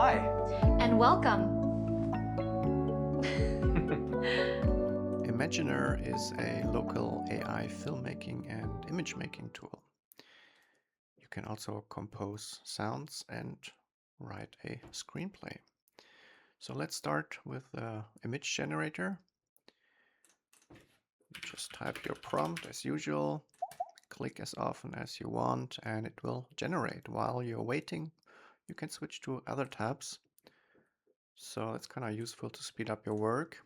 Hi. And welcome. Imagineer is a local AI filmmaking and image making tool. You can also compose sounds and write a screenplay. So let's start with the image generator. Just type your prompt as usual, click as often as you want, and it will generate. While you're waiting, you can switch to other tabs. So it's kind of useful to speed up your work.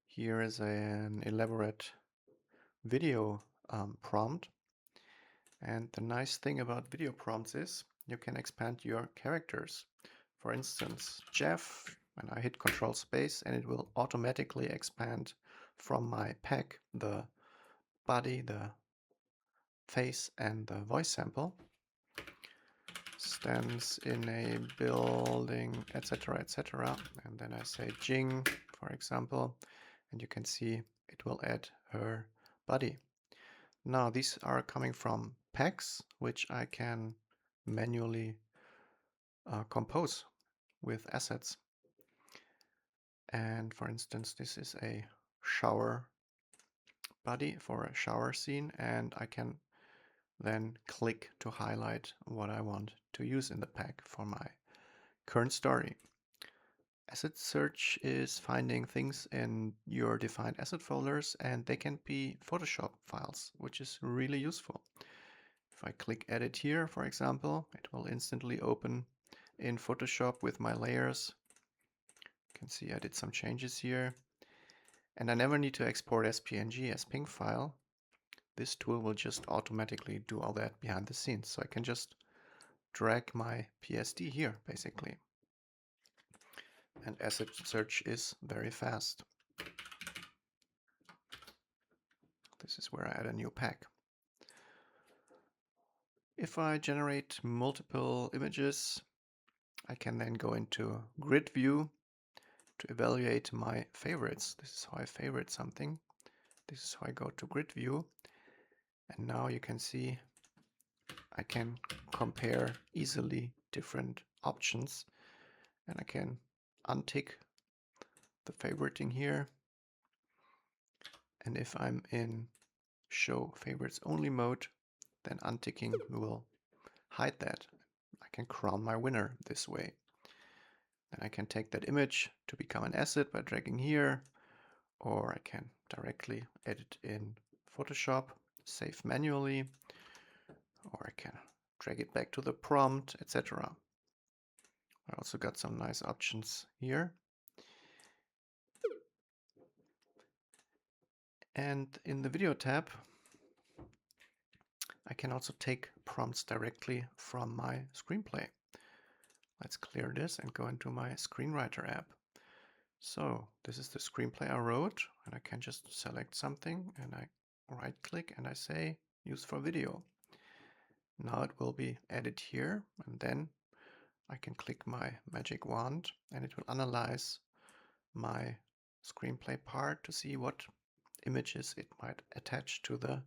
Here is an elaborate video prompt. And the nice thing about video prompts is you can expand your characters. For instance, Jeff, and I hit Control Space and it will automatically expand from my pack the body, the face and the voice sample. Stands in a building, etc., etc. And then I say Jing, for example, and you can see it will add her body. Now these are coming from packs, which I can manually compose with assets. And for instance, this is a shower body for a shower scene, and I can then click to highlight what I want to use in the pack for my current story. Asset search is finding things in your defined asset folders, and they can be Photoshop files, which is really useful. If I click edit here, for example, it will instantly open in Photoshop with my layers. You can see I did some changes here. And I never need to export as PNG, as PNG file. This tool will just automatically do all that behind the scenes. So I can just drag my PSD here, basically. And asset search is very fast. This is where I add a new pack. If I generate multiple images, I can then go into grid view to evaluate my favorites. This is how I favorite something. This is how I go to grid view. And now you can see I can compare easily different options, and I can untick the favoriting here. And if I'm in show favorites only mode, then unticking will hide that. I can crown my winner this way. Then I can take that image to become an asset by dragging here, or I can directly edit in Photoshop, save manually, or I can drag it back to the prompt, etc. I also got some nice options here. And in the video tab, I can also take prompts directly from my screenplay. Let's clear this and go into my screenwriter app. So this is the screenplay I wrote, and I can just select something and I right click and I say use for video. Now it will be added here, and then I can click my magic wand and it will analyze my screenplay part to see what images it might attach to the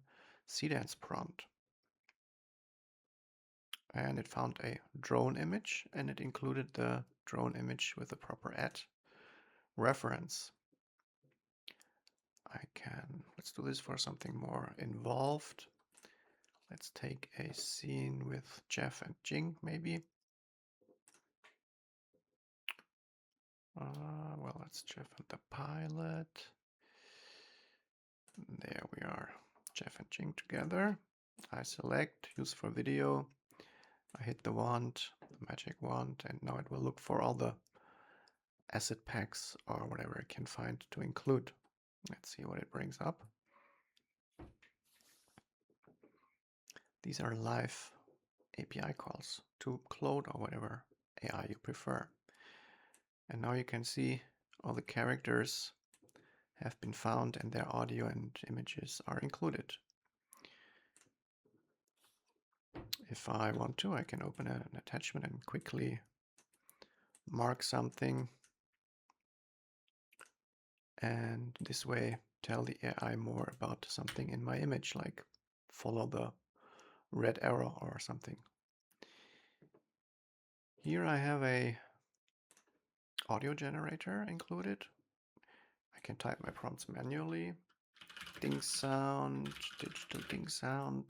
Seedance prompt. And it found a drone image, and it included the drone image with the proper reference. Let's do this for something more involved. Let's take a scene with Jeff and Jing, maybe. Well, that's Jeff and the pilot. There we are, Jeff and Jing together. I select use for video. I hit the wand, the magic wand, and now it will look for all the asset packs or whatever it can find to include. Let's see what it brings up. These are live API calls to Claude or whatever AI you prefer. And now you can see all the characters have been found and their audio and images are included. If I want to, I can open an attachment and quickly mark something, and this way tell the AI more about something in my image, like follow the red arrow or something. Here I have a audio generator included. I can type my prompts manually. Ding sound, digital ding sound.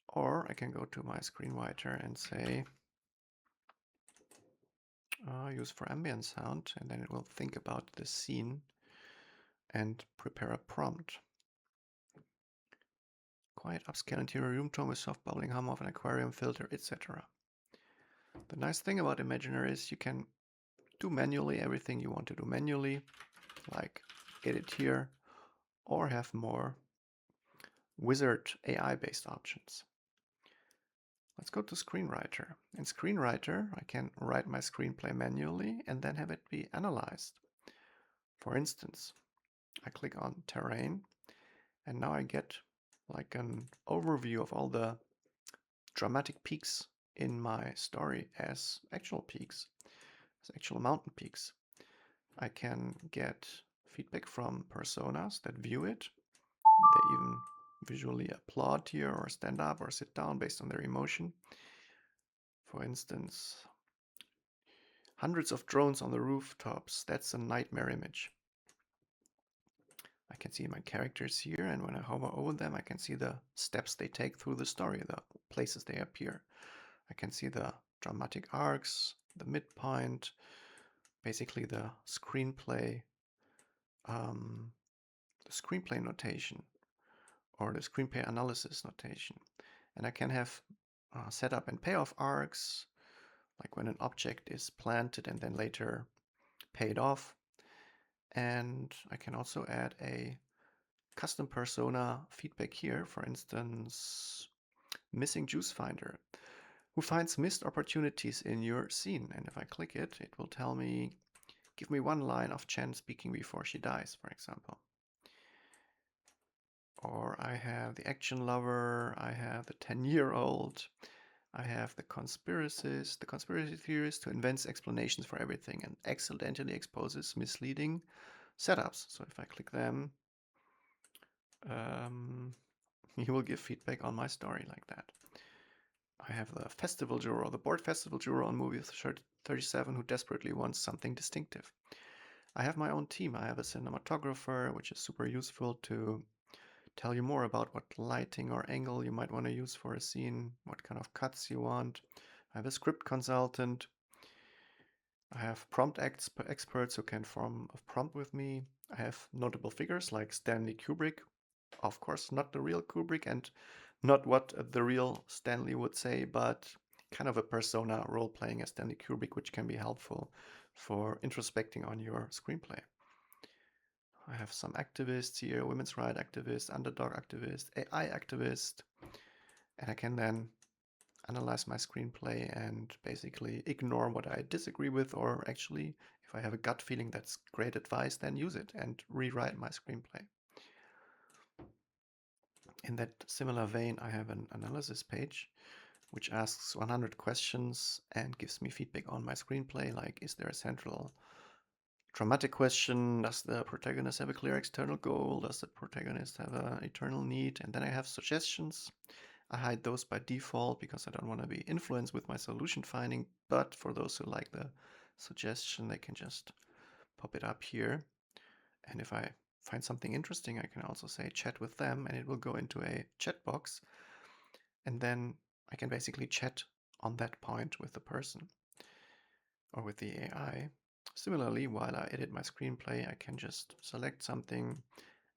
Or I can go to my screenwriter and say, use for ambient sound, and then it will think about the scene and prepare a prompt. Quiet upscale interior room tone with soft bubbling hum of an aquarium filter, etc. The nice thing about Imaginary is you can do manually everything you want to do manually, like edit here, or have more wizard AI-based options. Let's go to Screenwriter. In Screenwriter, I can write my screenplay manually and then have it be analyzed. For instance, I click on Terrain, and now I get like an overview of all the dramatic peaks in my story as actual peaks, as actual mountain peaks. I can get feedback from personas that view it. They even visually applaud here or stand up or sit down based on their emotion. For instance, hundreds of drones on the rooftops, that's a nightmare image. I can see my characters here, and when I hover over them, I can see the steps they take through the story, the places they appear. I can see the dramatic arcs, the midpoint, basically the screenplay notation or the screenplay analysis notation. And I can have setup and payoff arcs, like when an object is planted and then later paid off. And I can also add a custom persona feedback here, for instance, missing juice finder, who finds missed opportunities in your scene. And if I click it, it will tell me, give me one line of Chen speaking before she dies, for example. Or I have the action lover, I have the 10-year-old, I have the conspiracy theorist who invents explanations for everything and accidentally exposes misleading setups. So if I click them, he will give feedback on my story like that. I have the festival juror, the board festival juror on movie 37 who desperately wants something distinctive. I have my own team. I have a cinematographer, which is super useful to tell you more about what lighting or angle you might want to use for a scene, what kind of cuts you want. I have a script consultant. I have prompt experts who can form a prompt with me. I have notable figures like Stanley Kubrick. Of course, not the real Kubrick and not what the real Stanley would say, but kind of a persona role-playing as Stanley Kubrick, which can be helpful for introspecting on your screenplay. I have some activists here, women's rights activist, underdog activist, AI activist, and I can then analyze my screenplay and basically ignore what I disagree with, or actually, if I have a gut feeling that's great advice, then use it and rewrite my screenplay. In that similar vein, I have an analysis page which asks 100 questions and gives me feedback on my screenplay, like is there a central dramatic question, does the protagonist have a clear external goal, does the protagonist have an eternal need, and then I have suggestions. I hide those by default because I don't want to be influenced with my solution finding, but for those who like the suggestion, they can just pop it up here. And if I find something interesting, I can also say chat with them, and it will go into a chat box. And then I can basically chat on that point with the person or with the AI. Similarly, while I edit my screenplay, I can just select something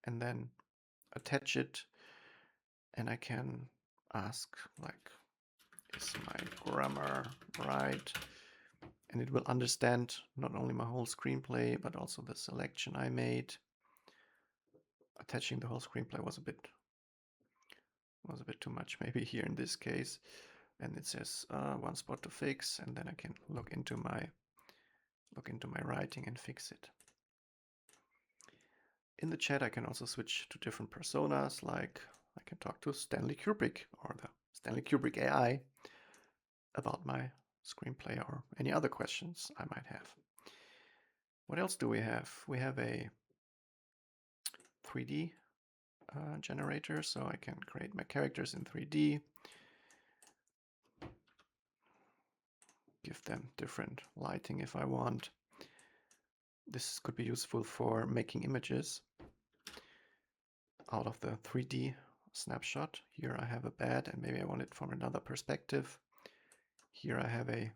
and then attach it, and I can ask, like, is my grammar right? And it will understand not only my whole screenplay, but also the selection I made. Attaching the whole screenplay was a bit too much, maybe here in this case. And it says one spot to fix, and then I can look into my writing and fix it. In the chat, I can also switch to different personas, like I can talk to Stanley Kubrick or the Stanley Kubrick AI about my screenplay or any other questions I might have. What else do we have? We have a 3D generator, so I can create my characters in 3D. give them different lighting if I want. This could be useful for making images out of the 3D snapshot. Here I have a bed and maybe I want it from another perspective. Here I have a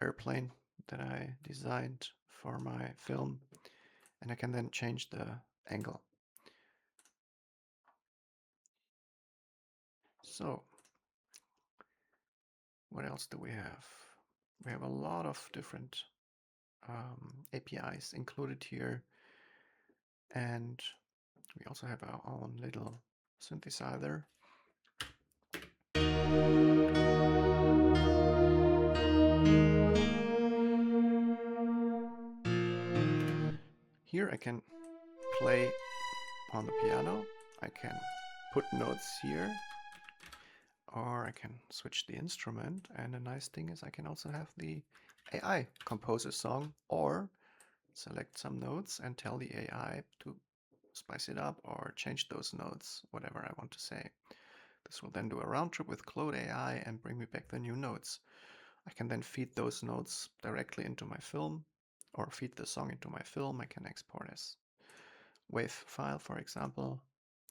airplane that I designed for my film, and I can then change the angle. So what else do we have? We have a lot of different APIs included here, and we also have our own little synthesizer. Here I can play on the piano, I can put notes here, or I can switch the instrument, and the nice thing is I can also have the AI compose a song or select some notes and tell the AI to spice it up or change those notes, whatever I want to say. This will then do a round trip with Claude AI and bring me back the new notes. I can then feed those notes directly into my film or feed the song into my film. I can export as WAV file, for example,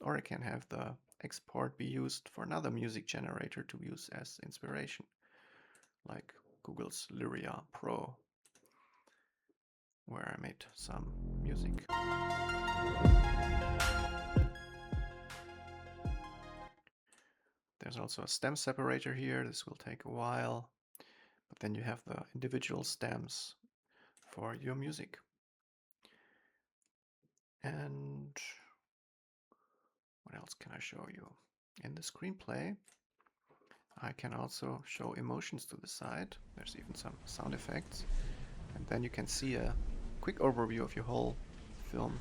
or I can have the export be used for another music generator to use as inspiration, like Google's Lyria Pro, where I made some music. There's also a stem separator here. This will take a while, but then you have the individual stems for your music. And what else can I show you? In the screenplay, I can also show emotions to the side. There's even some sound effects. And then you can see a quick overview of your whole film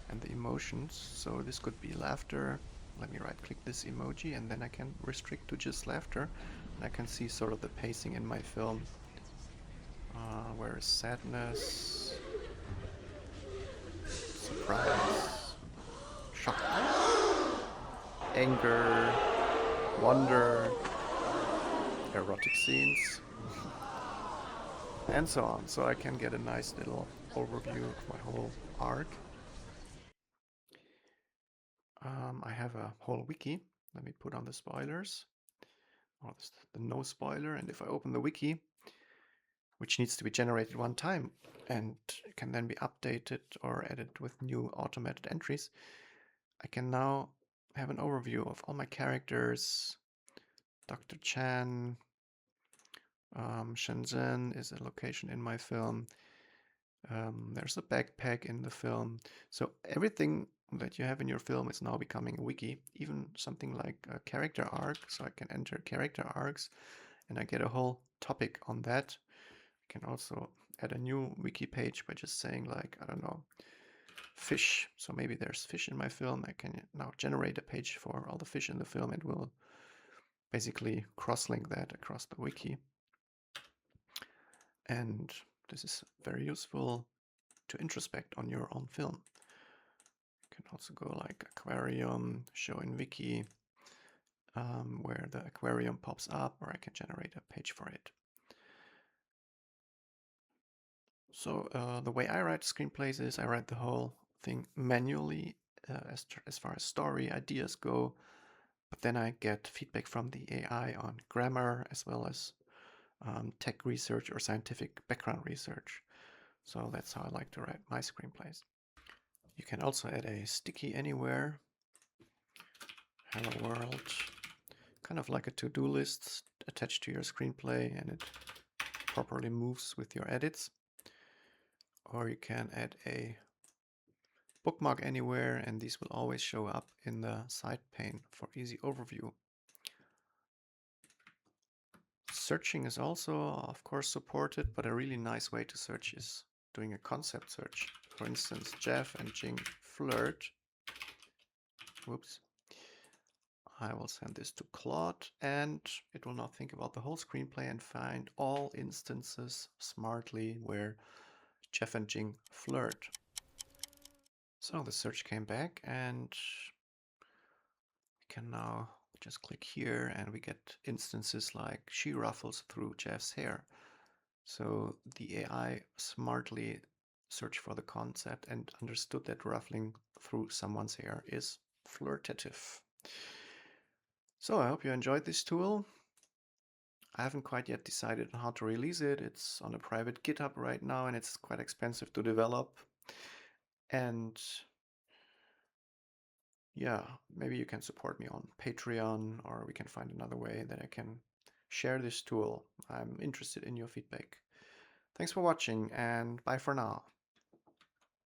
and the emotions. So this could be laughter. Let me right click this emoji and then I can restrict to just laughter. And I can see sort of the pacing in my film. Where is sadness, surprise, shock, anger, wonder, erotic scenes, and so on. So I can get a nice little overview of my whole arc. I have a whole wiki. Let me put on the spoilers, or the no spoiler, and if I open the wiki, which needs to be generated one time and can then be updated or edited with new automated entries, I can now have an overview of all my characters. Dr. Chan, Shenzhen is a location in my film. There's a backpack in the film. So everything that you have in your film is now becoming a wiki, even something like a character arc. So I can enter character arcs and I get a whole topic on that. I can also add a new wiki page by just saying like, I don't know, fish. So maybe there's fish in my film. I can now generate a page for all the fish in the film and will basically cross-link that across the wiki. And this is very useful to introspect on your own film. You can also go like aquarium, show in wiki, where the aquarium pops up, or I can generate a page for it. So the way I write screenplays is I write the whole thing manually as far as story ideas go, but then I get feedback from the AI on grammar as well as tech research or scientific background research. So that's how I like to write my screenplays. You can also add a sticky anywhere. Hello world. Kind of like a to-do list attached to your screenplay, and it properly moves with your edits. Or you can add a bookmark anywhere, and these will always show up in the side pane for easy overview. Searching is also, of course, supported, but a really nice way to search is doing a concept search. For instance, Jeff and Jing flirt. Whoops. I will send this to Claude, and it will now think about the whole screenplay and find all instances smartly where Jeff and Jing flirt. So the search came back, and we can now Just click here and we get instances like she ruffles through Jeff's hair. So the AI smartly searched for the concept and understood that ruffling through someone's hair is flirtative. So I hope you enjoyed this tool. I haven't quite yet decided on how to release it. It's on a private GitHub right now and it's quite expensive to develop. And yeah, maybe you can support me on Patreon, or we can find another way that I can share this tool. I'm interested in your feedback. Thanks for watching and bye for now.